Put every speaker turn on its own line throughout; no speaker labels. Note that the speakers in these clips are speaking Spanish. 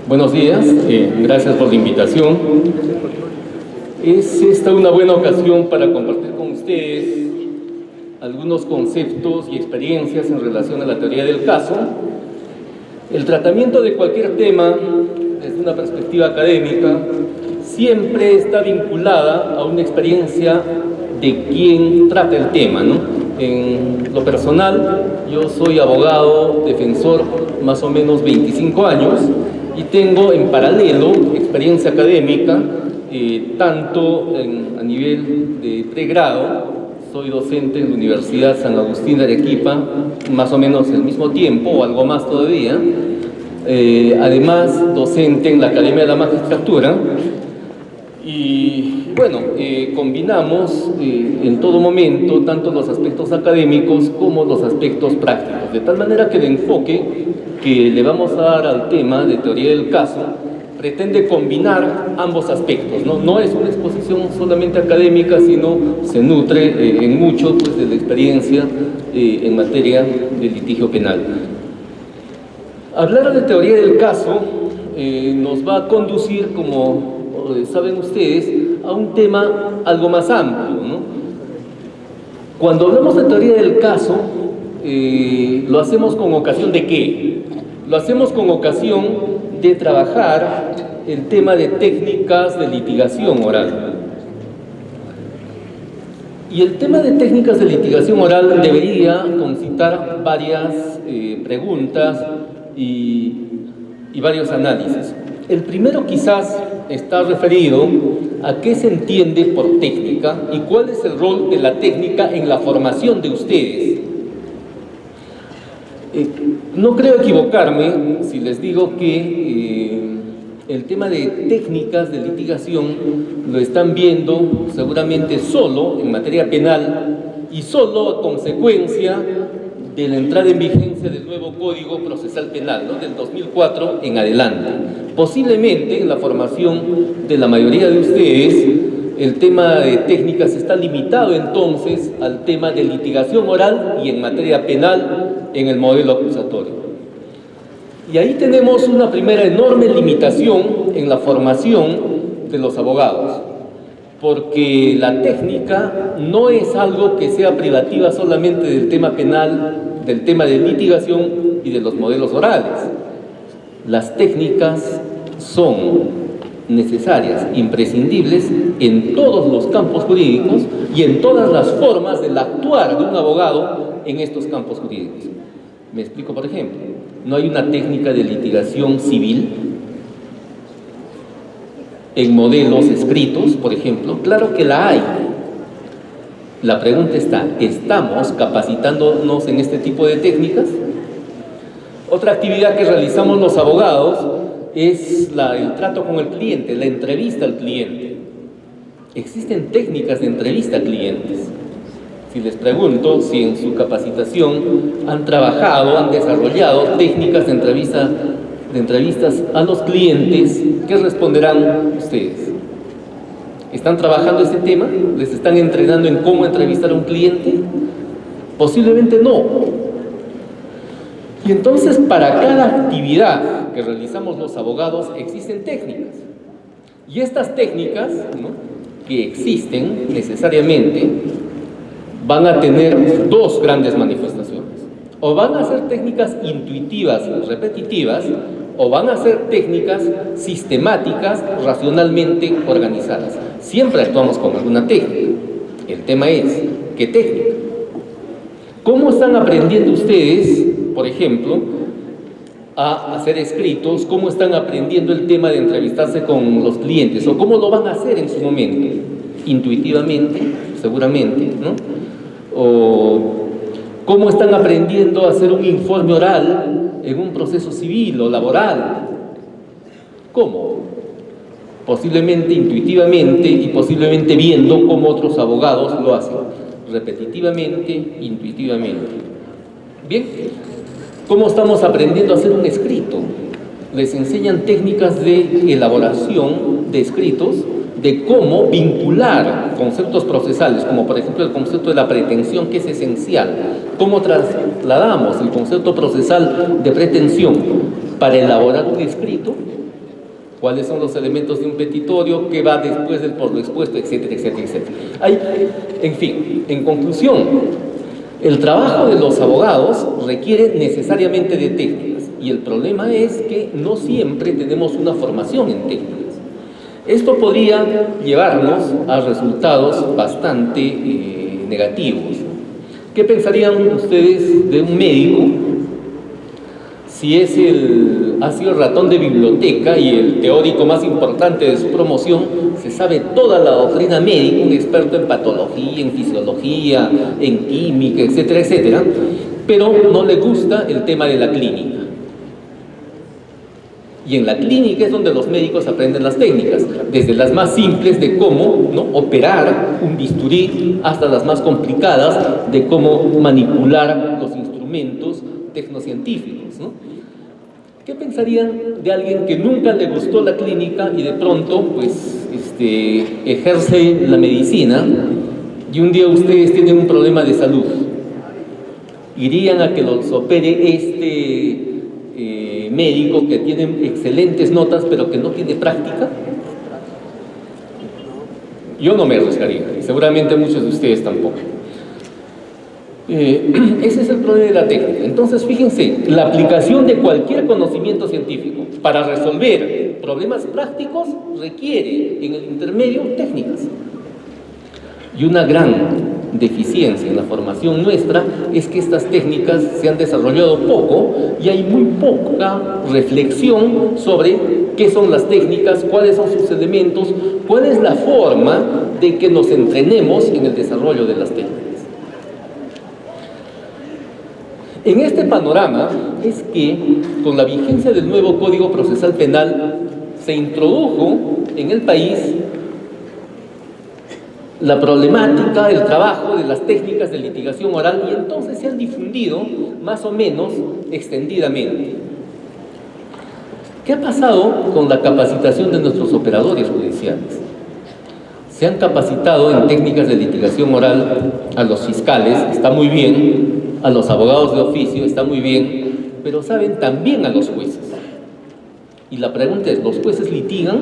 Buenos días, gracias por la invitación. Es esta una buena ocasión para compartir con ustedes algunos conceptos y experiencias en relación a la teoría del caso. El tratamiento de cualquier tema desde una perspectiva académica siempre está vinculada a una experiencia de quien trata el tema, ¿no? En lo personal, yo soy abogado, defensor, más o menos 25 años, y tengo en paralelo experiencia académica, tanto a nivel de pregrado. Soy docente en la Universidad San Agustín de Arequipa, más o menos el mismo tiempo, o algo más todavía. Además, docente en la Academia de la Magistratura. Y bueno, combinamos en todo momento tanto los aspectos académicos como los aspectos prácticos, de tal manera que el enfoque que le vamos a dar al tema de teoría del caso pretende combinar ambos aspectos, ¿no? No es una exposición solamente académica, sino se nutre en mucho pues, de la experiencia en materia de litigio penal. Hablar de teoría del caso nos va a conducir, como saben ustedes, a un tema algo más amplio, ¿no? Cuando hablamos de teoría del caso, lo hacemos con ocasión de ¿qué? Lo hacemos con ocasión de trabajar el tema de técnicas de litigación oral. Y el tema de técnicas de litigación oral debería concitar varias preguntas y varios análisis. El primero quizás está referido a qué se entiende por técnica y cuál es el rol de la técnica en la formación de ustedes. No creo equivocarme si les digo que el tema de técnicas de litigación lo están viendo seguramente solo en materia penal y solo a consecuencia de la entrada en vigencia del nuevo Código Procesal Penal, ¿no? Del 2004 en adelante. Posiblemente en la formación de la mayoría de ustedes el tema de técnicas está limitado entonces al tema de litigación oral y en materia penal en el modelo acusatorio. Y ahí tenemos una primera enorme limitación en la formación de los abogados, porque la técnica no es algo que sea privativa solamente del tema penal, del tema de litigación y de los modelos orales. Las técnicas son necesarias, imprescindibles en todos los campos jurídicos y en todas las formas del actuar de un abogado en estos campos jurídicos. Me explico, por ejemplo, no hay una técnica de litigación civil en modelos escritos, por ejemplo. Claro que la hay. La pregunta está, ¿estamos capacitándonos en este tipo de técnicas? Otra actividad que realizamos los abogados es el trato con el cliente, la entrevista al cliente. Existen técnicas de entrevista a clientes. Si les pregunto si en su capacitación han trabajado, han desarrollado técnicas de entrevistas a los clientes, ¿qué responderán ustedes? ¿Están trabajando este tema? ¿Les están entrenando en cómo entrevistar a un cliente? Posiblemente no. Y entonces, para cada actividad que realizamos los abogados, existen técnicas. Y estas técnicas, ¿no?, que existen necesariamente, van a tener dos grandes manifestaciones. O van a ser técnicas intuitivas, repetitivas, o van a ser técnicas sistemáticas, racionalmente organizadas. Siempre actuamos con alguna técnica. El tema es, ¿qué técnica? ¿Cómo están aprendiendo ustedes, por ejemplo, a hacer escritos? ¿Cómo están aprendiendo el tema de entrevistarse con los clientes? ¿O cómo lo van a hacer en su momento? Intuitivamente, seguramente, ¿no? ¿O cómo están aprendiendo a hacer un informe oral en un proceso civil o laboral? ¿Cómo? Posiblemente intuitivamente y posiblemente viendo cómo otros abogados lo hacen. Repetitivamente, intuitivamente. Bien, ¿cómo estamos aprendiendo a hacer un escrito? Les enseñan técnicas de elaboración de escritos, de cómo vincular conceptos procesales, como por ejemplo el concepto de la pretensión, que es esencial. Cómo trasladamos el concepto procesal de pretensión para elaborar un escrito cuáles son los elementos de un petitorio, qué va después del por lo expuesto, etcétera, etcétera, etcétera. En fin, en conclusión, el trabajo de los abogados requiere necesariamente de técnicas, y el problema es que no siempre tenemos una formación en técnicas. Esto podría llevarnos a resultados bastante negativos. ¿Qué pensarían ustedes de un médico si ha sido el ratón de biblioteca y el teórico más importante de su promoción, se sabe toda la doctrina médica, un experto en patología, en fisiología, en química, etcétera, etcétera, pero no le gusta el tema de la clínica? Y en la clínica es donde los médicos aprenden las técnicas, desde las más simples de cómo, ¿no?, operar un bisturí hasta las más complicadas de cómo manipular los instrumentos tecnocientíficos, ¿no? ¿Qué pensarían de alguien que nunca le gustó la clínica y de pronto pues, ejerce la medicina y un día ustedes tienen un problema de salud? ¿Irían a que los opere médico que tiene excelentes notas pero que no tiene práctica? Yo no me arriesgaría, y seguramente muchos de ustedes tampoco. Ese es el problema de la técnica. Entonces, fíjense, la aplicación de cualquier conocimiento científico para resolver problemas prácticos requiere en el intermedio técnicas. Y una gran deficiencia en la formación nuestra es que estas técnicas se han desarrollado poco y hay muy poca reflexión sobre qué son las técnicas, cuáles son sus elementos, cuál es la forma de que nos entrenemos en el desarrollo de las técnicas. En este panorama es que, con la vigencia del nuevo Código Procesal Penal, se introdujo en el país la problemática, el trabajo de las técnicas de litigación oral, y entonces se han difundido más o menos extendidamente. ¿Qué ha pasado con la capacitación de nuestros operadores judiciales? Se han capacitado en técnicas de litigación oral a los fiscales, está muy bien, a los abogados de oficio, está muy bien, pero saben también a los jueces. Y la pregunta es, ¿los jueces litigan?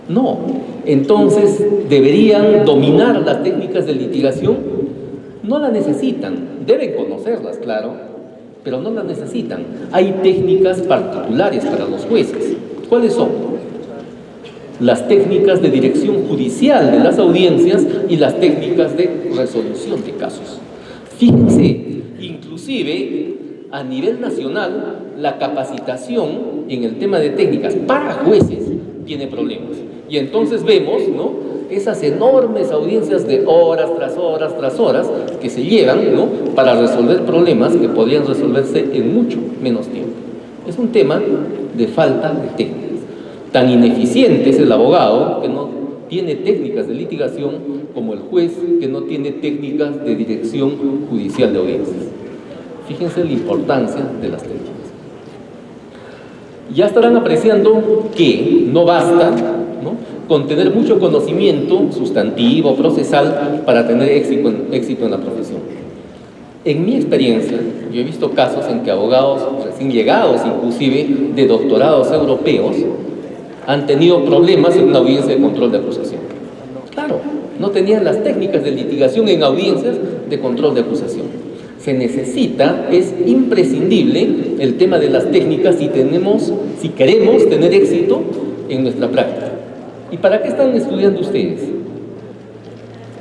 No. Entonces, ¿deberían dominar las técnicas de litigación? No la necesitan, deben conocerlas, claro, pero no las necesitan. Hay técnicas particulares para los jueces. ¿Cuáles son? Las técnicas de dirección judicial de las audiencias y las técnicas de resolución de casos. Fíjense, inclusive a nivel nacional, la capacitación en el tema de técnicas para jueces tiene problemas. Y entonces vemos, ¿no?, esas enormes audiencias de horas tras horas tras horas que se llevan, ¿no?, para resolver problemas que podrían resolverse en mucho menos tiempo. Es un tema de falta de técnicas. Tan ineficiente es el abogado que no tiene técnicas de litigación como el juez que no tiene técnicas de dirección judicial de audiencias. Fíjense la importancia de las técnicas. Ya estarán apreciando que no basta, ¿no?, con tener mucho conocimiento sustantivo, procesal, para tener éxito en la profesión. En mi experiencia, yo he visto casos en que abogados recién llegados, inclusive de doctorados europeos, han tenido problemas en una audiencia de control de acusación. Claro, no tenían las técnicas de litigación en audiencias de control de acusación. Se necesita, es imprescindible el tema de las técnicas si queremos tener éxito en nuestra práctica. ¿Y para qué están estudiando ustedes?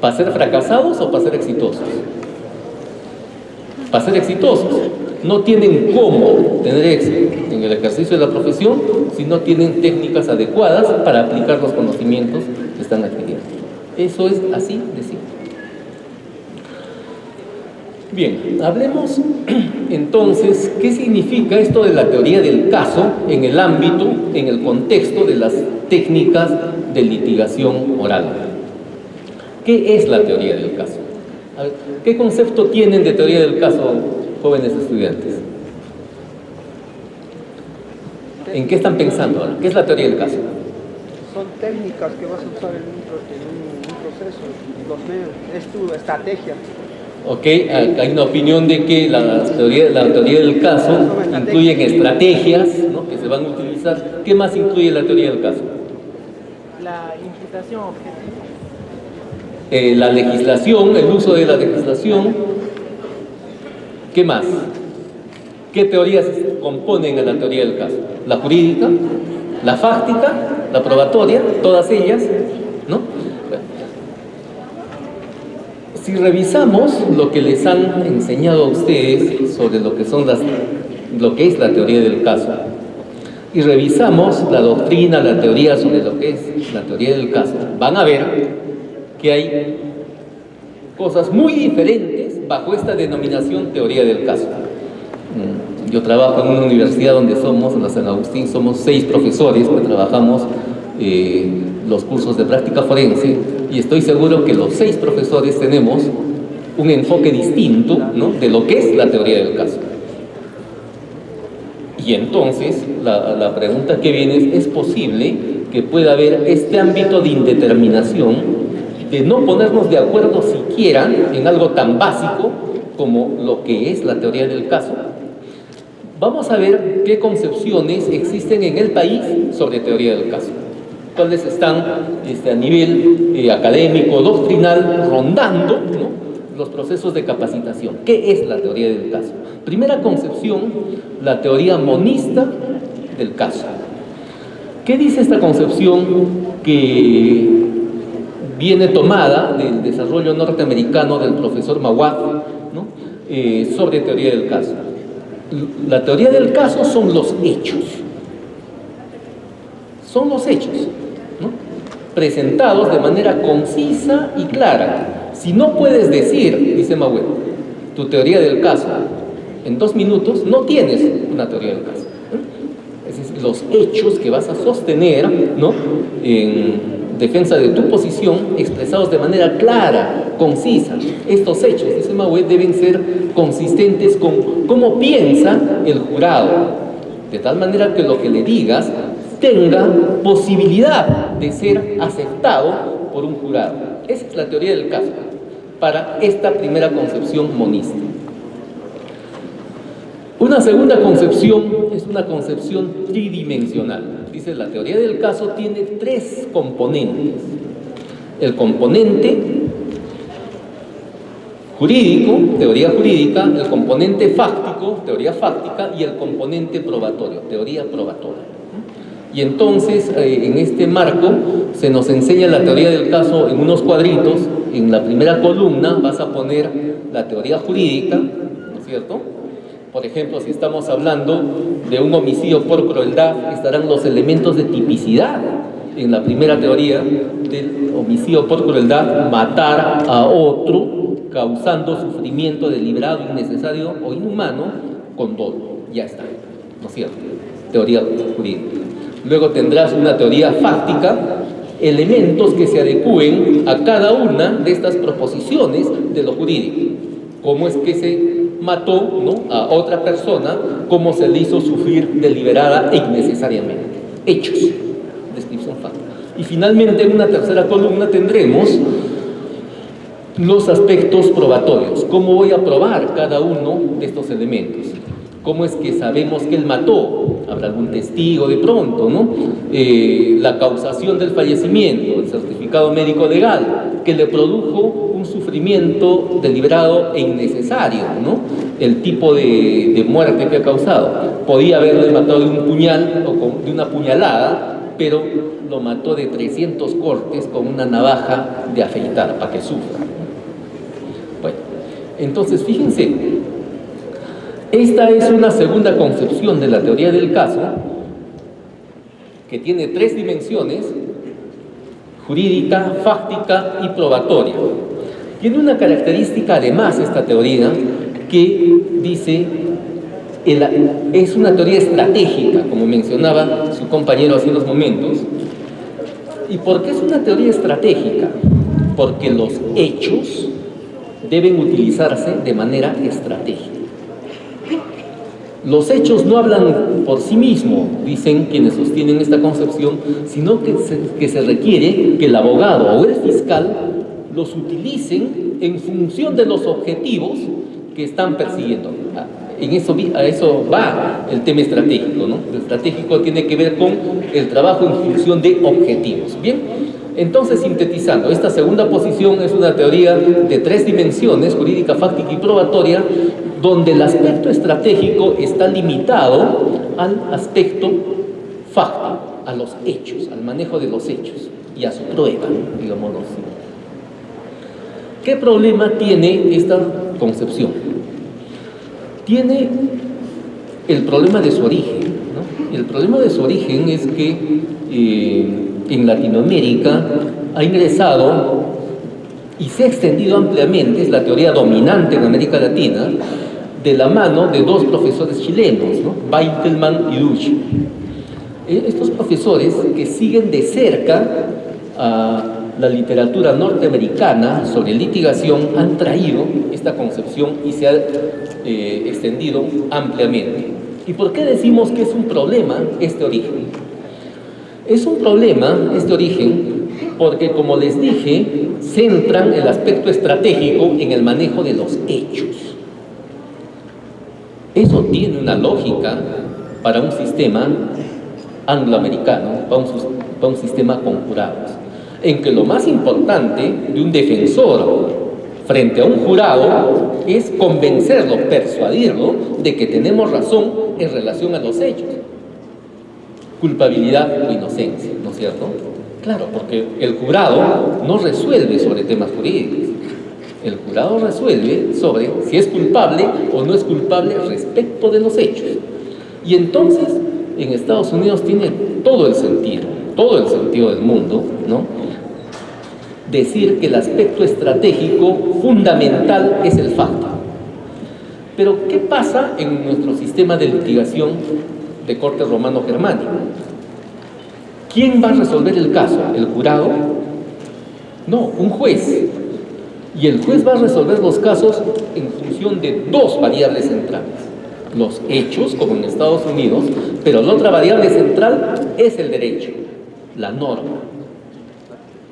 ¿Para ser fracasados o para ser exitosos? Para ser exitosos. No tienen cómo tener éxito en el ejercicio de la profesión si no tienen técnicas adecuadas para aplicar los conocimientos que están adquiriendo. Eso es así de simple. Bien, hablemos entonces qué significa esto de la teoría del caso en el ámbito, en el contexto de las técnicas de litigación oral. ¿Qué es la teoría del caso? A ver, ¿qué concepto tienen de teoría del caso, jóvenes estudiantes? ¿En qué están pensando ahora? ¿Qué es la teoría del caso?
Son técnicas que vas a usar en un proceso, los medios, es tu estrategia.
Ok, hay una opinión de que la teoría del caso incluye estrategias, ¿no?, que se van a utilizar. ¿Qué más incluye la teoría del caso?
La imputación objetiva.
La legislación, el uso de la legislación. ¿Qué más? ¿Qué teorías componen a la teoría del caso? La jurídica, la fáctica, la probatoria, todas ellas, ¿no? Si revisamos lo que les han enseñado a ustedes sobre lo que es la teoría del caso, y revisamos la doctrina, la teoría sobre lo que es la teoría del caso, van a ver que hay cosas muy diferentes bajo esta denominación teoría del caso. Yo trabajo en una universidad donde en la San Agustín, somos 6 profesores que trabajamos los cursos de práctica forense, y estoy seguro que los 6 profesores tenemos un enfoque distinto, ¿no?, de lo que es la teoría del caso. Y entonces la pregunta que viene es posible que pueda haber este ámbito de indeterminación, de no ponernos de acuerdo siquiera en algo tan básico como lo que es la teoría del caso. Vamos a ver qué concepciones existen en el país sobre teoría del caso, cuáles están a nivel académico, doctrinal, rondando, ¿no?, los procesos de capacitación. ¿Qué es la teoría del caso? Primera concepción, la teoría monista del caso. ¿Qué dice esta concepción que viene tomada del desarrollo norteamericano del profesor Mawad, ¿no?, sobre teoría del caso? La teoría del caso son los hechos. Son los hechos, ¿no?, presentados de manera concisa y clara. Si no puedes decir, dice Mawad, tu teoría del caso en 2 minutos, no tienes una teoría del caso, ¿no? Es decir, los hechos que vas a sostener, ¿no?, en defensa de tu posición, expresados de manera clara, concisa. Estos hechos, dice Mawad, deben ser consistentes con cómo piensa el jurado, de tal manera que lo que le digas tenga posibilidad de ser aceptado por un jurado. Esa es la teoría del caso para esta primera concepción monista. Una segunda concepción es una concepción tridimensional. Dice, la teoría del caso tiene 3 componentes. El componente jurídico, teoría jurídica, el componente fáctico, teoría fáctica, y el componente probatorio, teoría probatoria. Y entonces, en este marco, se nos enseña la teoría del caso en unos cuadritos. En la primera columna vas a poner la teoría jurídica, ¿no es cierto? Por ejemplo, si estamos hablando de un homicidio por crueldad, estarán los elementos de tipicidad. En la primera teoría del homicidio por crueldad, matar a otro causando sufrimiento deliberado, innecesario o inhumano con dolo. Ya está, ¿no es cierto? Teoría jurídica. Luego tendrás una teoría fáctica, elementos que se adecúen a cada una de estas proposiciones de lo jurídico. Cómo es que se mató, ¿no?, a otra persona, cómo se le hizo sufrir deliberada e innecesariamente. Hechos, descripción fáctica. Y finalmente, en una tercera columna tendremos los aspectos probatorios. ¿Cómo voy a probar cada uno de estos elementos? ¿Cómo es que sabemos que él mató? Habrá algún testigo de pronto, ¿no? La causación del fallecimiento, el certificado médico legal, que le produjo un sufrimiento deliberado e innecesario, ¿no? El tipo de muerte que ha causado. Podía haberle matado de un puñal o de una puñalada, pero lo mató de 300 cortes con una navaja de afeitar para que sufra. Bueno, entonces fíjense, esta es una segunda concepción de la teoría del caso que tiene 3 dimensiones: jurídica, fáctica y probatoria. Tiene una característica además esta teoría que dice, es una teoría estratégica, como mencionaba su compañero hace unos momentos. ¿Y por qué es una teoría estratégica? Porque los hechos deben utilizarse de manera estratégica. Los hechos no hablan por sí mismos, dicen quienes sostienen esta concepción, sino que se requiere que el abogado o el fiscal los utilicen en función de los objetivos que están persiguiendo. A eso va el tema estratégico, ¿no? El estratégico tiene que ver con el trabajo en función de objetivos. Bien, entonces, sintetizando, esta segunda posición es una teoría de 3 dimensiones, jurídica, fáctica y probatoria, donde el aspecto estratégico está limitado al aspecto fáctico, a los hechos, al manejo de los hechos y a su prueba, digámoslo así. ¿Qué problema tiene esta concepción? Tiene el problema de su origen, ¿no? El problema de su origen es que en Latinoamérica ha ingresado y se ha extendido ampliamente, es la teoría dominante en América Latina, de la mano de 2 profesores chilenos, ¿no? Beitelman y Duch. Estos profesores que siguen de cerca a la literatura norteamericana sobre litigación han traído esta concepción y se ha extendido ampliamente. ¿Y por qué decimos que es un problema este origen? Es un problema este origen porque, como les dije, centran el aspecto estratégico en el manejo de los hechos. Eso tiene una lógica para un sistema angloamericano, para un sistema con jurados, en que lo más importante de un defensor frente a un jurado es convencerlo, persuadirlo de que tenemos razón en relación a los hechos, culpabilidad o inocencia, ¿no es cierto? Claro, porque el jurado no resuelve sobre temas jurídicos, el jurado resuelve sobre si es culpable o no es culpable respecto de los hechos. Y entonces en Estados Unidos tiene todo el sentido del mundo, ¿no?, decir que el aspecto estratégico fundamental es el facto. Pero ¿qué pasa en nuestro sistema de litigación de corte romano-germánico? ¿Quién va a resolver el caso? ¿El jurado? No, un juez. Y el juez va a resolver los casos en función de 2 variables centrales: los hechos, como en Estados Unidos, pero la otra variable central es el derecho, la norma.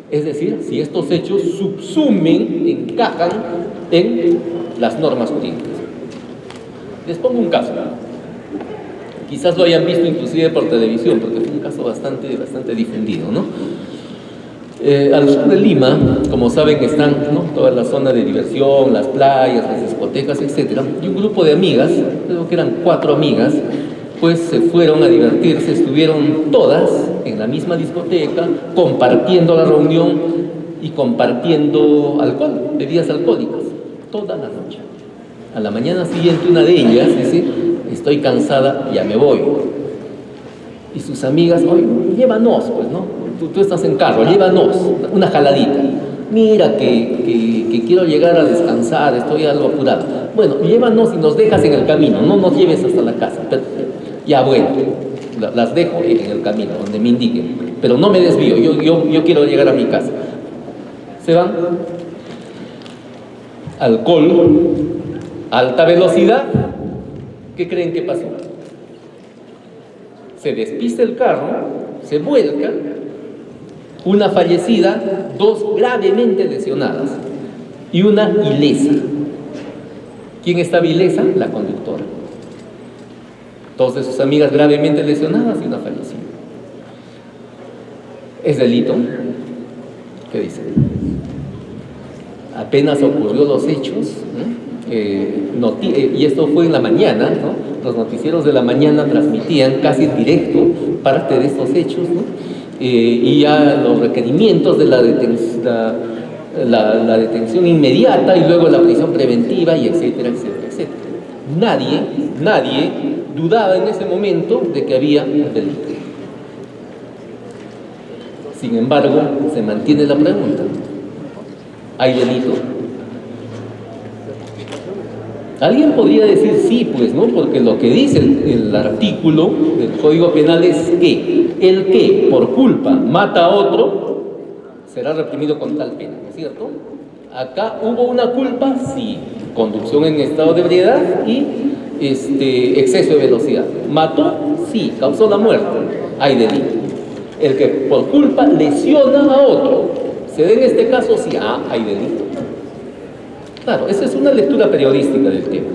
Es decir, si estos hechos subsumen, encajan en las normas jurídicas. Les pongo un caso. Quizás lo hayan visto inclusive por televisión, porque fue un caso bastante difundido, ¿no? Al sur de Lima, como saben, están, ¿no?, toda la zona de diversión, las playas, las discotecas, etc. Y un grupo de amigas, creo que eran 4 amigas, pues se fueron a divertirse, estuvieron todas en la misma discoteca, compartiendo la reunión y compartiendo alcohol, bebidas alcohólicas, toda la noche. A la mañana siguiente una de ellas dice: estoy cansada, ya me voy. Y sus amigas: oye, llévanos, pues, ¿no? Tú estás en carro, llévanos, una jaladita. Mira que quiero llegar a descansar, estoy algo apurado. Bueno, llévanos y nos dejas en el camino, no nos lleves hasta la casa. Pero, ya bueno, las dejo en el camino, donde me indiquen, pero no me desvío, yo quiero llegar a mi casa. Se van. Alcohol, alta velocidad. ¿Qué creen que pasó? Se despista el carro, se vuelca, una fallecida, 2 gravemente lesionadas y una ilesa. ¿Quién estaba ilesa? La conductora. 2 de sus amigas gravemente lesionadas y una fallecida. ¿Es delito? ¿Qué dicen? Apenas ocurrió los hechos, ¿no? Y esto fue en la mañana, ¿no? Los noticieros de la mañana transmitían casi en directo parte de estos hechos, ¿no? Y ya los requerimientos de la detención inmediata y luego la prisión preventiva, y etcétera, etcétera, etcétera. Nadie dudaba en ese momento de que había un delito. Sin embargo, se mantiene la pregunta: ¿hay delito? Alguien podría decir sí, pues, ¿no? Porque lo que dice el artículo del Código Penal es que el que por culpa mata a otro será reprimido con tal pena, ¿no es cierto? Acá hubo una culpa, sí, conducción en estado de ebriedad y exceso de velocidad. Mató, sí, causó la muerte, hay delito. El que por culpa lesiona a otro, se da en este caso, sí, hay delito. Claro, esa es una lectura periodística del tema.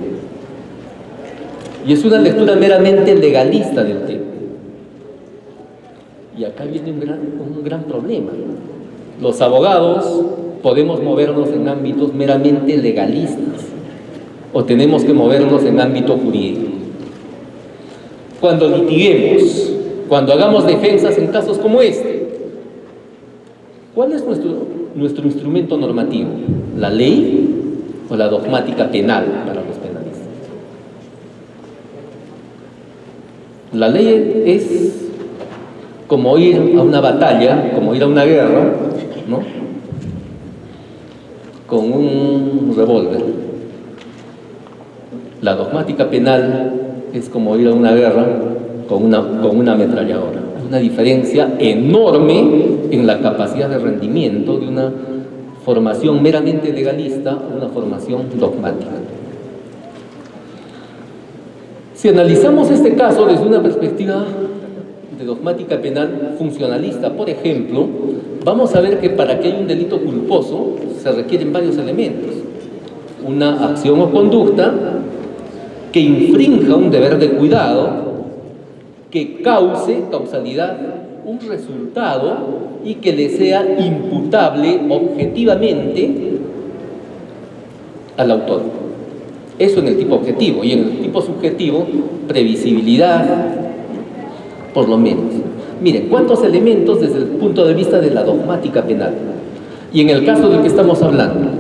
Y es una lectura meramente legalista del tema. Y acá viene un gran problema. Los abogados podemos movernos en ámbitos meramente legalistas o tenemos que movernos en ámbito jurídico. Cuando litiguemos, cuando hagamos defensas en casos como este, ¿cuál es nuestro instrumento normativo? ¿La ley o la dogmática penal para los penalistas? La ley es como ir a una batalla, como ir a una guerra, ¿no? Con un revólver. La dogmática penal es como ir a una guerra con una ametralladora. Hay una diferencia enorme en la capacidad de rendimiento de una formación meramente legalista a una formación dogmática. Si analizamos este caso desde una perspectiva de dogmática penal funcionalista, por ejemplo, vamos a ver que para que haya un delito culposo se requieren varios elementos. Una acción o conducta que infrinja un deber de cuidado, que cause causalidad, un resultado y que le sea imputable objetivamente al autor. Eso en el tipo objetivo, y en el tipo subjetivo, previsibilidad, por lo menos. Miren, ¿cuántos elementos desde el punto de vista de la dogmática penal? Y en el caso del que estamos hablando,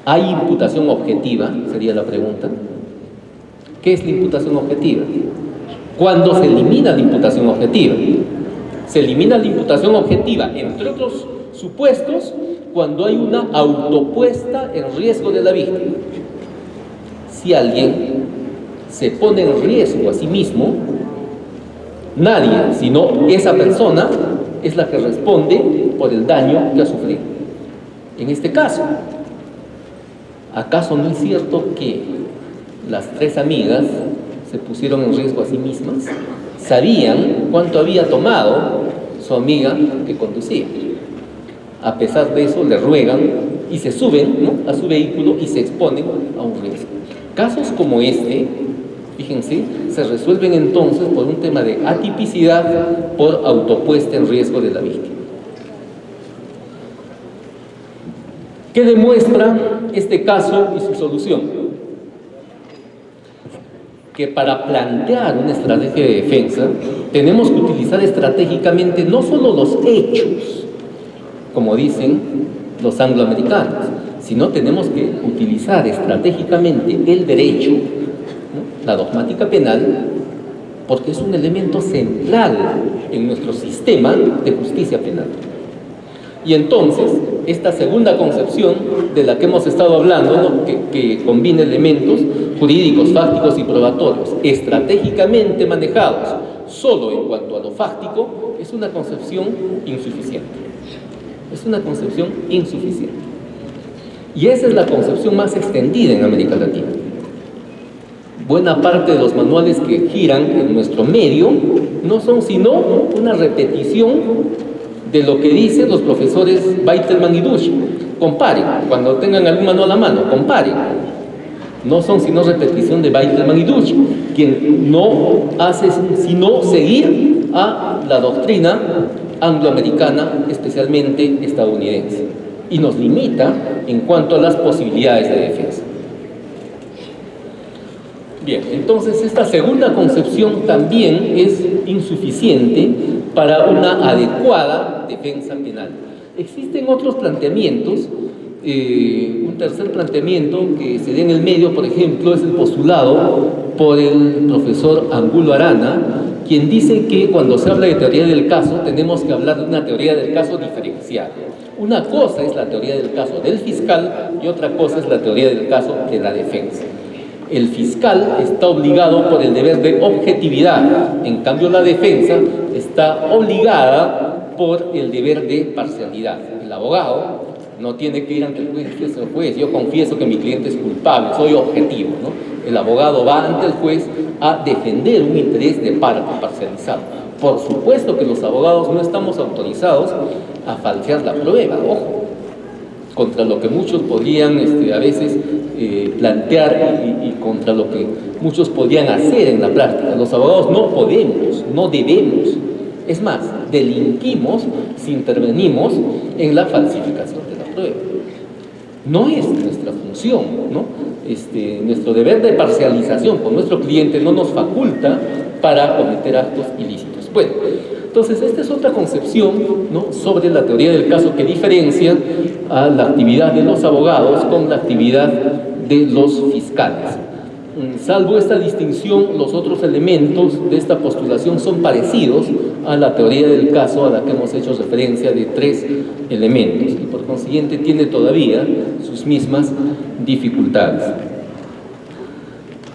¿hay imputación objetiva? Sería la pregunta. ¿Qué es la imputación objetiva? ¿Cuándo se elimina la imputación objetiva? Se elimina la imputación objetiva, entre otros supuestos, cuando hay una autopuesta en riesgo de la víctima. Si alguien se pone en riesgo a sí mismo, nadie, sino esa persona, es la que responde por el daño que ha sufrido. En este caso, ¿acaso no es cierto que las tres amigas se pusieron en riesgo a sí mismas? Sabían cuánto había tomado su amiga que conducía. A pesar de eso, le ruegan y se suben, ¿no?, a su vehículo y se exponen a un riesgo. Casos como este, fíjense, se resuelven entonces por un tema de atipicidad, por autopuesta en riesgo de la víctima. ¿Qué demuestra este caso y su solución? Que para plantear una estrategia de defensa tenemos que utilizar estratégicamente no solo los hechos, como dicen los angloamericanos, sino tenemos que utilizar estratégicamente el derecho, ¿no?, la dogmática penal, porque es un elemento central en nuestro sistema de justicia penal. Y entonces, esta segunda concepción de la que hemos estado hablando, ¿no?, que combina elementos jurídicos, fácticos y probatorios, estratégicamente manejados solo en cuanto a lo fáctico, es una concepción insuficiente. Es una concepción insuficiente. Y esa es la concepción más extendida en América Latina. Buena parte de los manuales que giran en nuestro medio no son sino una repetición de lo que dicen los profesores Beitelman y Dusch. Comparen, cuando tengan algún manual a mano, comparen. No son sino repetición de Beitelman y Dusch, quien no hace sino seguir a la doctrina angloamericana, especialmente estadounidense, y nos limita en cuanto a las posibilidades de defensa. Bien, entonces esta segunda concepción también es insuficiente para una adecuada defensa penal. Existen otros planteamientos. Un tercer planteamiento que se da en el medio, por ejemplo, es el postulado por el profesor Angulo Arana, quien dice que cuando se habla de teoría del caso tenemos que hablar de una teoría del caso diferenciada. Una cosa es la teoría del caso del fiscal y otra cosa es la teoría del caso de la defensa. El fiscal está obligado por el deber de objetividad, en cambio la defensa está obligada por el deber de parcialidad. El abogado no tiene que ir ante el juez, yo confieso que mi cliente es culpable, soy objetivo, ¿no? El abogado va ante el juez a defender un interés de parte parcializado. Por supuesto que los abogados no estamos autorizados a falsear la prueba, ojo. contra lo que muchos podrían a veces plantear y contra lo que muchos podrían hacer en la práctica. Los abogados no podemos, no debemos, es más, delinquimos si intervenimos en la falsificación de la prueba. No es nuestra función, ¿no? Nuestro deber de parcialización con nuestro cliente no nos faculta para cometer actos ilícitos. Bueno, entonces esta es otra concepción, ¿no?, sobre la teoría del caso que diferencia a la actividad de los abogados con la actividad de los fiscales. Salvo esta distinción, los otros elementos de esta postulación son parecidos a la teoría del caso a la que hemos hecho referencia de 3 elementos y por consiguiente tiene todavía sus mismas dificultades.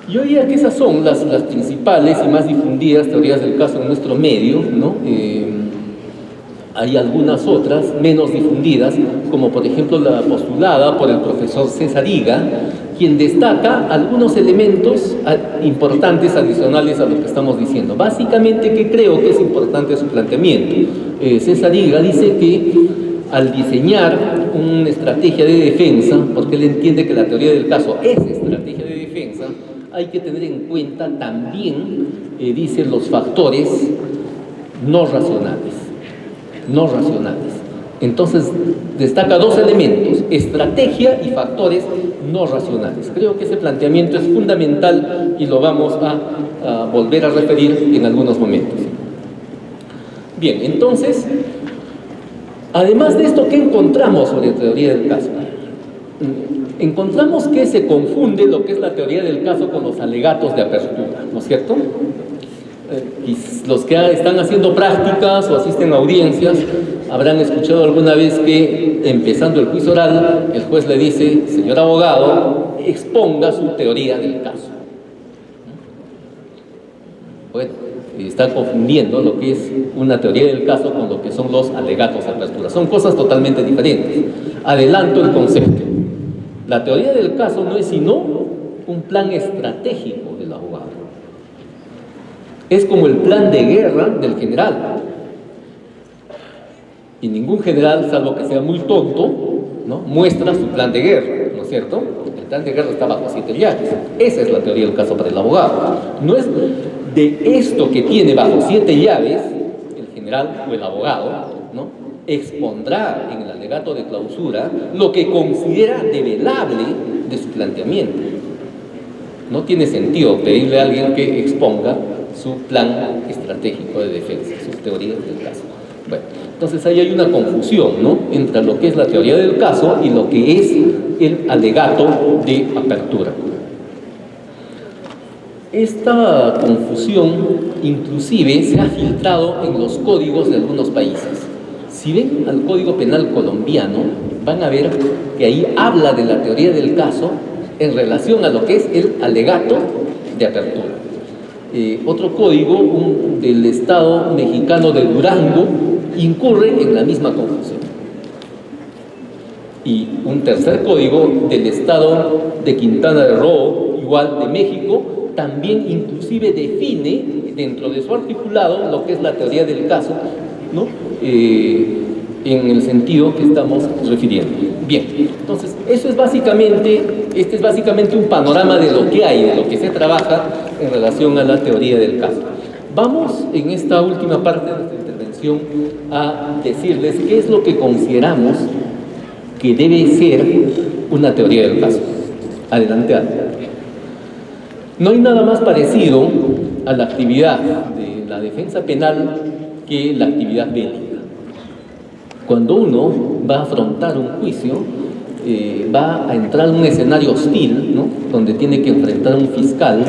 Yo diría que esas son las principales y más difundidas teorías del caso en nuestro medio, ¿no? Hay algunas otras menos difundidas, como por ejemplo la postulada por el profesor César Higa, quien destaca algunos elementos importantes adicionales a lo que estamos diciendo. Básicamente, que creo que es importante su planteamiento. César Higa dice que al diseñar una estrategia de defensa, porque él entiende que la teoría del caso es estrategia de defensa, hay que tener en cuenta también, dice, los factores no racionales. Entonces destaca 2 elementos: estrategia y factores no racionales. Creo que ese planteamiento es fundamental y lo vamos a volver a referir en algunos momentos. Bien, entonces, además de esto, ¿qué encontramos sobre la teoría del caso? Encontramos que se confunde lo que es la teoría del caso con los alegatos de apertura, ¿no es cierto? Y los que están haciendo prácticas o asisten a audiencias habrán escuchado alguna vez que, empezando el juicio oral, el juez le dice: señor abogado, exponga su teoría del caso. Bueno, están confundiendo lo que es una teoría del caso con lo que son los alegatos de apertura. Son cosas totalmente diferentes. Adelanto el concepto. La teoría del caso no es sino un plan estratégico del abogado. Es como el plan de guerra del general. Y ningún general, salvo que sea muy tonto, ¿no?, muestra su plan de guerra, ¿no es cierto? El plan de guerra está bajo 7 llaves. Esa es la teoría del caso para el abogado. No es de esto que tiene bajo 7 llaves el general o el abogado, ¿no?, expondrá en el alegato de clausura lo que considera develable de su planteamiento. No tiene sentido pedirle a alguien que exponga su plan estratégico de defensa, sus teorías del caso. Bueno, entonces ahí hay una confusión, ¿no?, entre lo que es la teoría del caso y lo que es el alegato de apertura. Esta confusión inclusive se ha filtrado en los códigos de algunos países. Si ven al Código Penal colombiano, van a ver que ahí habla de la teoría del caso en relación a lo que es el alegato de apertura. Otro código del Estado mexicano de Durango incurre en la misma confusión. Y un tercer código del Estado de Quintana Roo, igual de México, también inclusive define dentro de su articulado lo que es la teoría del caso, ¿no?, en el sentido que estamos refiriendo. Bien, entonces este es básicamente un panorama de lo que hay, de lo que se trabaja en relación a la teoría del caso. Vamos en esta última parte de nuestra intervención a decirles qué es lo que consideramos que debe ser una teoría del caso. Adelante. No hay nada más parecido a la actividad de la defensa penal que la actividad bélica. Cuando uno va a afrontar un juicio, va a entrar en un escenario hostil, ¿no?, donde tiene que enfrentar a un fiscal,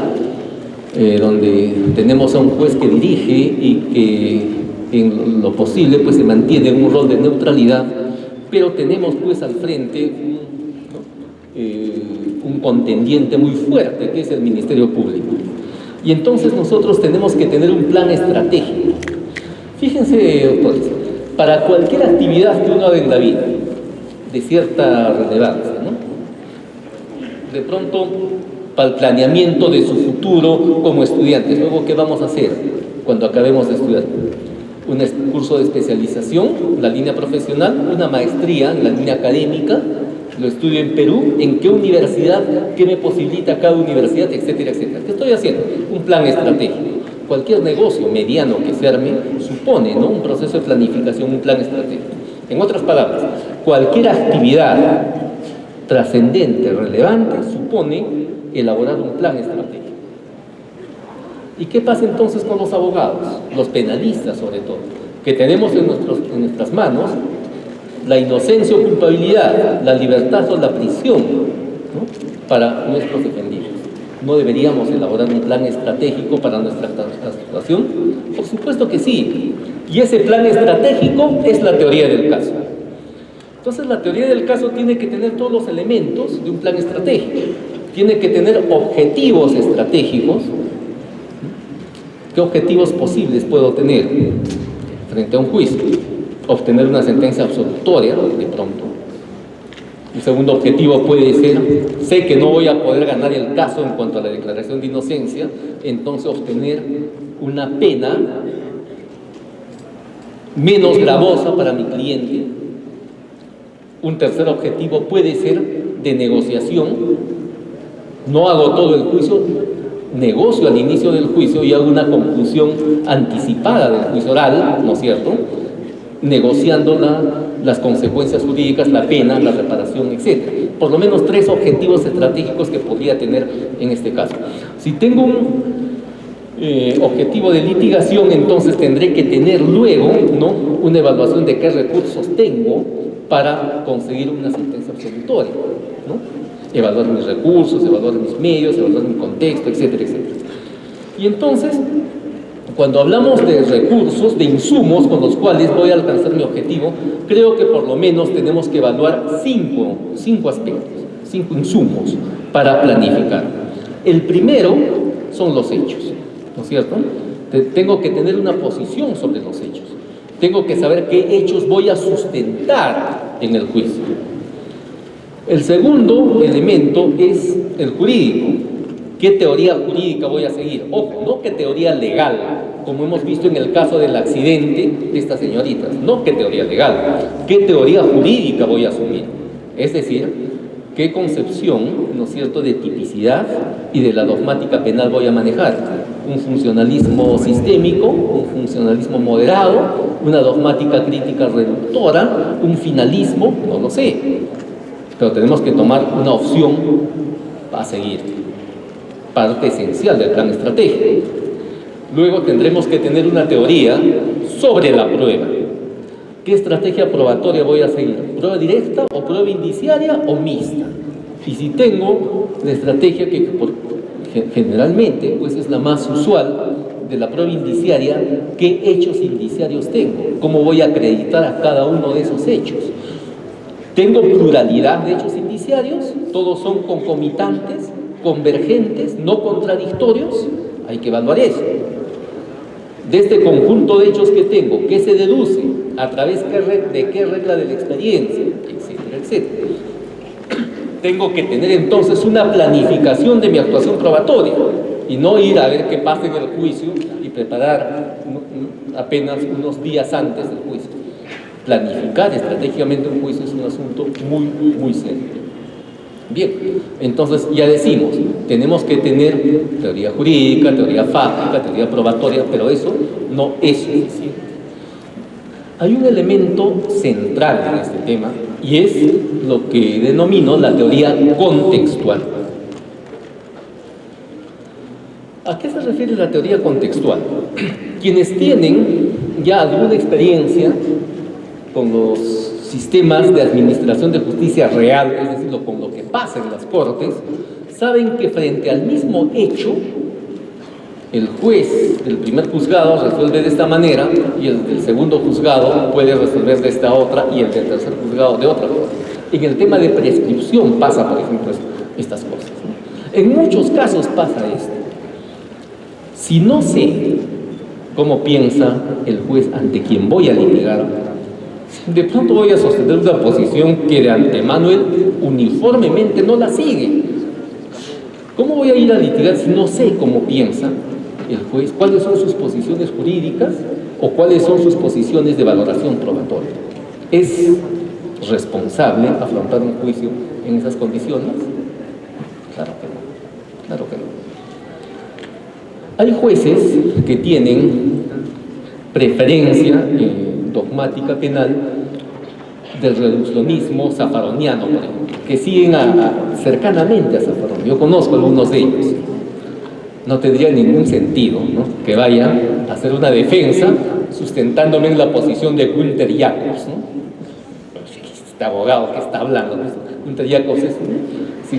donde tenemos a un juez que dirige y que en lo posible pues se mantiene en un rol de neutralidad, pero tenemos pues al frente un contendiente muy fuerte que es el Ministerio Público. Y entonces nosotros tenemos que tener un plan estratégico. Fíjense, doctores, para cualquier actividad que uno haga en la vida, de cierta relevancia, ¿no?, de pronto, para el planeamiento de su futuro como estudiantes, luego, ¿qué vamos a hacer cuando acabemos de estudiar? Un curso de especialización, la línea profesional, una maestría en la línea académica, Lo estudio en Perú, en qué universidad, qué me posibilita cada universidad, etcétera, etcétera. ¿Qué estoy haciendo? Un plan estratégico. Cualquier negocio mediano que se arme supone, ¿no?, un proceso de planificación, un plan estratégico. En otras palabras, cualquier actividad trascendente, relevante, supone elaborar un plan estratégico. ¿Y qué pasa entonces con los abogados, los penalistas sobre todo, que tenemos en nuestras manos la inocencia o culpabilidad, la libertad o la prisión, ¿no?, para nuestros defendidos? ¿No deberíamos elaborar un plan estratégico para nuestra actuación? Por supuesto que sí. Y ese plan estratégico es la teoría del caso. Entonces, la teoría del caso tiene que tener todos los elementos de un plan estratégico. Tiene que tener objetivos estratégicos. ¿Qué objetivos posibles puedo tener frente a un juicio? Obtener una sentencia absolutoria, de pronto. El segundo objetivo puede ser, sé que no voy a poder ganar el caso en cuanto a la declaración de inocencia, entonces obtener una pena menos gravosa para mi cliente. Un tercer objetivo puede ser de negociación. No hago todo el juicio, negocio al inicio del juicio y hago una conclusión anticipada del juicio oral, ¿no es cierto?, negociando las consecuencias jurídicas, la pena, la reparación, etc. Por lo menos 3 objetivos estratégicos que podría tener en este caso. Si tengo un objetivo de litigación, entonces tendré que tener luego, ¿no?, una evaluación de qué recursos tengo para conseguir una sentencia absolutoria, ¿no? Evaluar mis recursos, evaluar mis medios, evaluar mi contexto, etcétera, etcétera. Y entonces, cuando hablamos de recursos, de insumos con los cuales voy a alcanzar mi objetivo, creo que por lo menos tenemos que evaluar 5 aspectos, 5 insumos para planificar. El primero son los hechos, ¿no es cierto? Tengo que tener una posición sobre los hechos. Tengo que saber qué hechos voy a sustentar en el juicio. El segundo elemento es el jurídico. ¿Qué teoría jurídica voy a seguir? Ojo, no qué teoría legal, como hemos visto en el caso del accidente de estas señoritas. No qué teoría legal, qué teoría jurídica voy a asumir. Es decir, qué concepción, ¿no es cierto?, de tipicidad y de la dogmática penal voy a manejar. Un funcionalismo sistémico, un funcionalismo moderado, una dogmática crítica reductora, un finalismo, no lo sé. Pero tenemos que tomar una opción a seguir. Parte esencial del plan estratégico. Luego tendremos que tener una teoría sobre la prueba. ¿Qué estrategia probatoria voy a seguir? ¿Prueba directa o prueba indiciaria o mixta? Y si tengo la estrategia que generalmente pues es la más usual de la prueba indiciaria, ¿qué hechos indiciarios tengo? ¿Cómo voy a acreditar a cada uno de esos hechos? ¿Tengo pluralidad de hechos indiciarios? ¿Todos son concomitantes, convergentes, no contradictorios? Hay que evaluar eso. De este conjunto de hechos que tengo, ¿qué se deduce? ¿A través de qué regla de la experiencia? Etcétera, etcétera. Tengo que tener entonces una planificación de mi actuación probatoria y no ir a ver qué pasa en el juicio y preparar apenas unos días antes del juicio. Planificar estratégicamente un juicio es un asunto muy, muy serio. Bien, entonces ya decimos, tenemos que tener teoría jurídica, teoría fáctica, teoría probatoria, pero eso no es suficiente. Hay un elemento central en este tema y es lo que denomino la teoría contextual. ¿A qué se refiere la teoría contextual? Quienes tienen ya alguna experiencia con los sistemas de administración de justicia real, es decir, con lo que pasa en las cortes, saben que frente al mismo hecho, el juez del primer juzgado resuelve de esta manera y el del segundo juzgado puede resolver de esta otra y el del tercer juzgado de otra forma. En el tema de prescripción pasa, por ejemplo, estas cosas, ¿no? En muchos casos pasa esto. Si no sé cómo piensa el juez ante quien voy a litigar, de pronto voy a sostener una posición que de antemano él uniformemente no la sigue. ¿Cómo voy a ir a litigar si no sé cómo piensa el juez? ¿Cuáles son sus posiciones jurídicas o cuáles son sus posiciones de valoración probatoria? Es responsable afrontar un juicio en esas condiciones? Claro que no, claro que no. Hay jueces que tienen preferencia dogmática penal del reduccionismo zafaroniano, por ejemplo, que siguen cercanamente a Zaffaroni. Yo conozco algunos de ellos. No tendría ningún sentido, ¿no?, que vaya a hacer una defensa sustentándome en la posición de Günther Jacobs, ¿no? Este abogado que está hablando, ¿no? Günther Jacobs es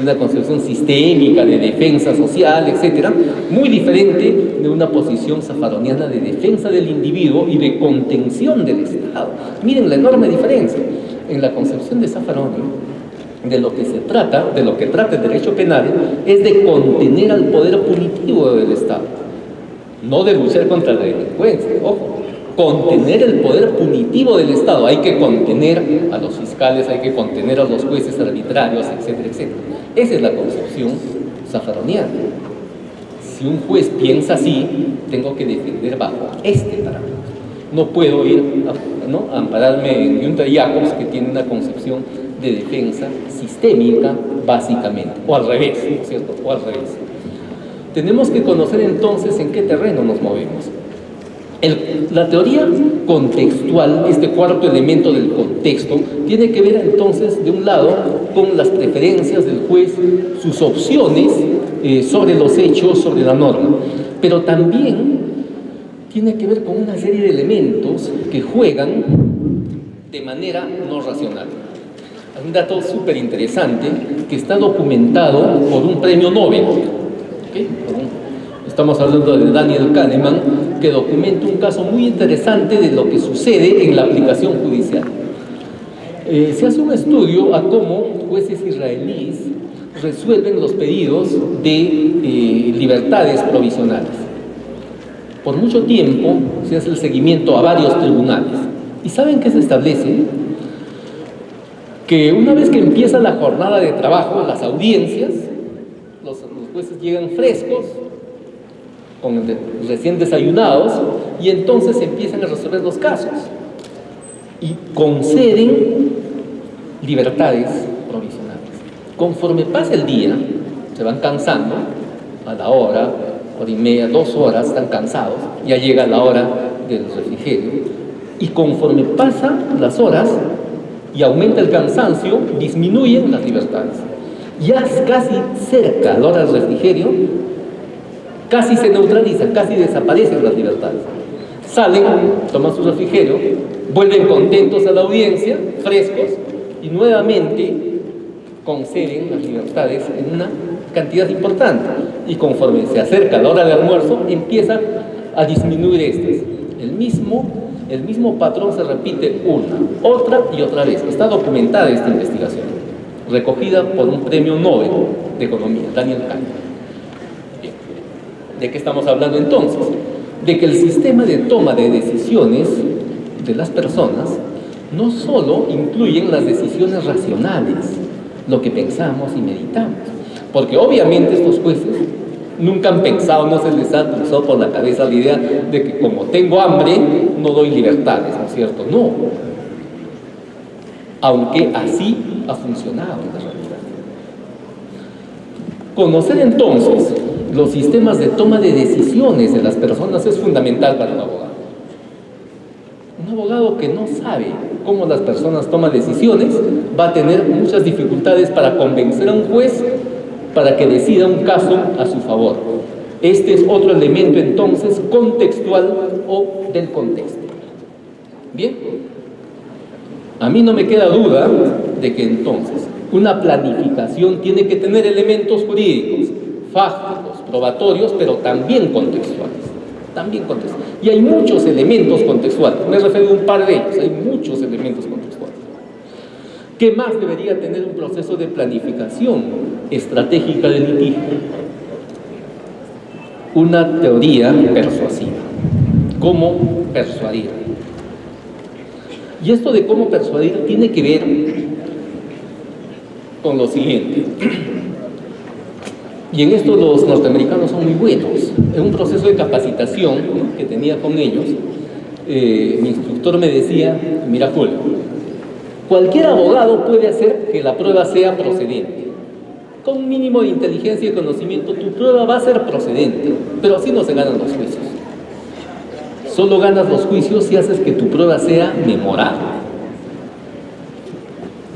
una concepción sistémica de defensa social, etcétera, muy diferente de una posición zaffaroniana de defensa del individuo y de contención del Estado. Miren la enorme diferencia. En la concepción de Zaffaroni, de lo que trata el derecho penal es de contener al poder punitivo del Estado, no de luchar contra la delincuencia. Ojo, contener el poder punitivo del Estado. Hay que contener a los fiscales, hay que contener a los jueces arbitrarios, etcétera, etcétera. Esa es la concepción zaffaroniana. Si un juez piensa así, tengo que defender bajo este parámetro. No puedo ir a ampararme en Günther Jacobs, que tiene una concepción de defensa sistémica, básicamente, o al revés, ¿no es cierto? O al revés. Tenemos que conocer entonces en qué terreno nos movemos. La teoría contextual, este cuarto elemento del contexto, tiene que ver entonces, de un lado, con las preferencias del juez, sus opciones sobre los hechos, sobre la norma, pero también tiene que ver con una serie de elementos que juegan de manera no racional. Hay un dato súper interesante que está documentado por un premio Nobel, ¿okay? Estamos hablando de Daniel Kahneman, que documenta un caso muy interesante de lo que sucede en la aplicación judicial. Se hace un estudio a cómo jueces israelíes resuelven los pedidos de libertades provisionales. Por mucho tiempo se hace el seguimiento a varios tribunales. ¿Y saben qué se establece? Que una vez que empieza la jornada de trabajo, las audiencias, los jueces llegan frescos, recién desayunados, y entonces empiezan a resolver los casos y conceden libertades provisionales. Conforme pasa el día, se van cansando, a la hora y media, 2 horas, están cansados, ya llega la hora del refrigerio, y conforme pasan las horas y aumenta el cansancio, disminuyen las libertades. Ya casi cerca a la hora del refrigerio, casi se neutralizan, casi desaparecen las libertades. Salen, toman su refrigerio, vuelven contentos a la audiencia, frescos, y nuevamente conceden las libertades en una cantidad importante. Y conforme se acerca la hora de almuerzo, empieza a disminuir estas. El mismo patrón se repite una, otra y otra vez. Está documentada esta investigación, recogida por un premio Nobel de Economía, Daniel Kahneman. ¿De qué estamos hablando entonces? De que el sistema de toma de decisiones de las personas no solo incluyen las decisiones racionales, lo que pensamos y meditamos, porque obviamente estos jueces nunca han pensado, no se les ha cruzado por la cabeza la idea de que como tengo hambre no doy libertades, ¿no es cierto? No, aunque así ha funcionado en la realidad. Conocer entonces los sistemas de toma de decisiones de las personas es fundamental para un abogado. Un abogado que no sabe cómo las personas toman decisiones va a tener muchas dificultades para convencer a un juez para que decida un caso a su favor. Este es otro elemento entonces contextual o del contexto. Bien, a mí no me queda duda de que entonces una planificación tiene que tener elementos jurídicos, fácticos, probatorios, pero también contextuales. Y hay muchos elementos contextuales. Me he referido a un par de ellos. Hay muchos elementos contextuales. ¿Qué más debería tener un proceso de planificación estratégica del litigio? Una teoría persuasiva. ¿Cómo persuadir? Y esto de cómo persuadir tiene que ver con lo siguiente. Y en esto los norteamericanos son muy buenos. En un proceso de capacitación, ¿no?, que tenía con ellos, mi instructor me decía: mira, Julio, Cualquier abogado puede hacer que la prueba sea procedente. Con un mínimo de inteligencia y conocimiento, tu prueba va a ser procedente, pero así no se ganan los juicios. Solo ganas los juicios si haces que tu prueba sea memorable.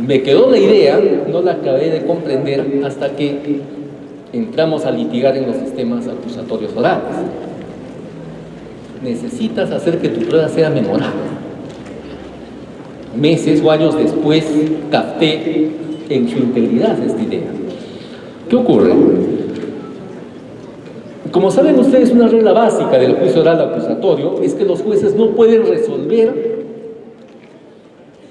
Me quedó la idea, no la acabé de comprender hasta que entramos a litigar en los sistemas acusatorios orales. Necesitas hacer que tu prueba sea memorable. Meses o años después capté en su integridad esta idea. ¿Qué ocurre? Como saben ustedes, una regla básica del juicio oral acusatorio es que los jueces no pueden resolver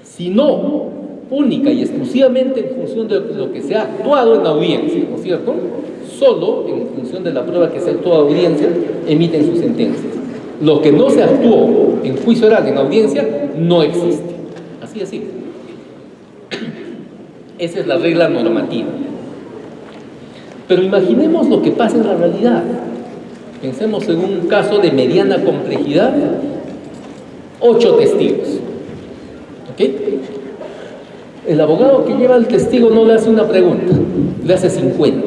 sino única y exclusivamente en función de lo que se ha actuado en la audiencia, ¿no es cierto? Solo en función de la prueba que se ha actuado en audiencia emiten sus sentencias. Lo que no se actuó en juicio oral en audiencia no existe. Así. Esa es la regla normativa. Pero imaginemos lo que pasa en la realidad. Pensemos en un caso de mediana complejidad, 8 testigos. ¿Ok? El abogado que lleva al testigo no le hace una pregunta, le hace 50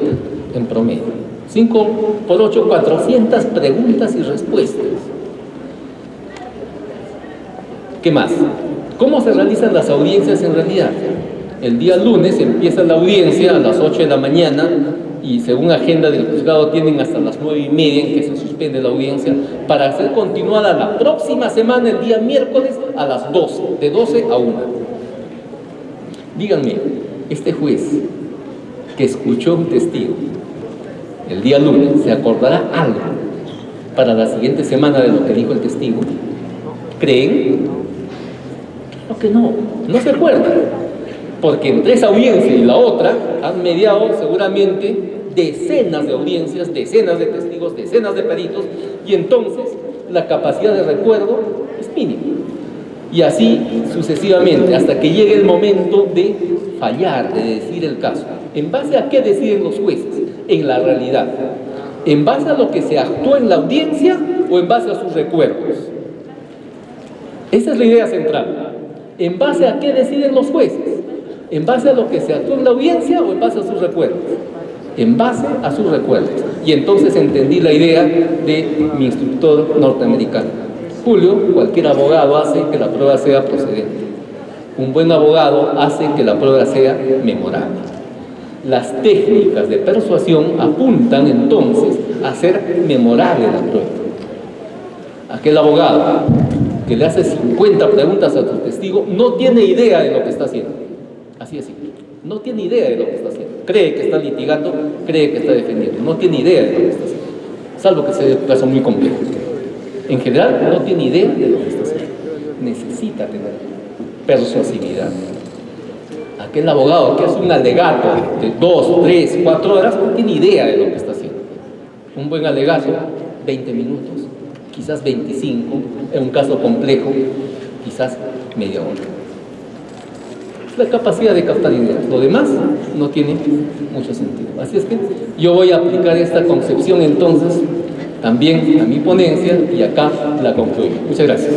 en promedio. 5 por 8, 400 preguntas y respuestas. ¿Qué más? ¿Cómo se realizan las audiencias en realidad? El día lunes empieza la audiencia a las 8 de la mañana y según agenda del juzgado tienen hasta las 9:30 en que se suspende la audiencia para ser continuada la próxima semana, el día miércoles a las 12, de 12 a 1. Díganme, este juez que escuchó un testigo el día lunes, ¿se acordará algo para la siguiente semana de lo que dijo el testigo? ¿Creen? Claro que no se acuerdan. Porque entre esa audiencia y la otra han mediado seguramente decenas de audiencias, decenas de testigos, decenas de peritos, y entonces la capacidad de recuerdo es mínima. Y así sucesivamente, hasta que llegue el momento de fallar, de decir el caso. ¿En base a qué deciden los jueces? En la realidad. ¿En base a lo que se actuó en la audiencia o en base a sus recuerdos? Esa es la idea central. ¿En base a qué deciden los jueces? ¿En base a lo que se actuó en la audiencia o en base a sus recuerdos? En base a sus recuerdos. Y entonces entendí la idea de mi instructor norteamericano. Julio, cualquier abogado hace que la prueba sea procedente. Un buen abogado hace que la prueba sea memorable. Las técnicas de persuasión apuntan entonces a hacer memorable la prueba. Aquel abogado que le hace 50 preguntas a su testigo no tiene idea de lo que está haciendo. Así, no tiene idea de lo que está haciendo. Cree que está litigando, cree que está defendiendo. No tiene idea de lo que está haciendo, salvo que sea un caso muy complejo. En general, no tiene idea de lo que está haciendo. Necesita tener persuasividad. Aquel abogado que hace un alegato de 2, 3, 4 horas no tiene idea de lo que está haciendo. Un buen alegato, 20 minutos, quizás 25, en un caso complejo, quizás media hora. La capacidad de captar ideas. Lo demás no tiene mucho sentido. Así es que yo voy a aplicar esta concepción entonces también a mi ponencia y acá la concluyo. Muchas gracias.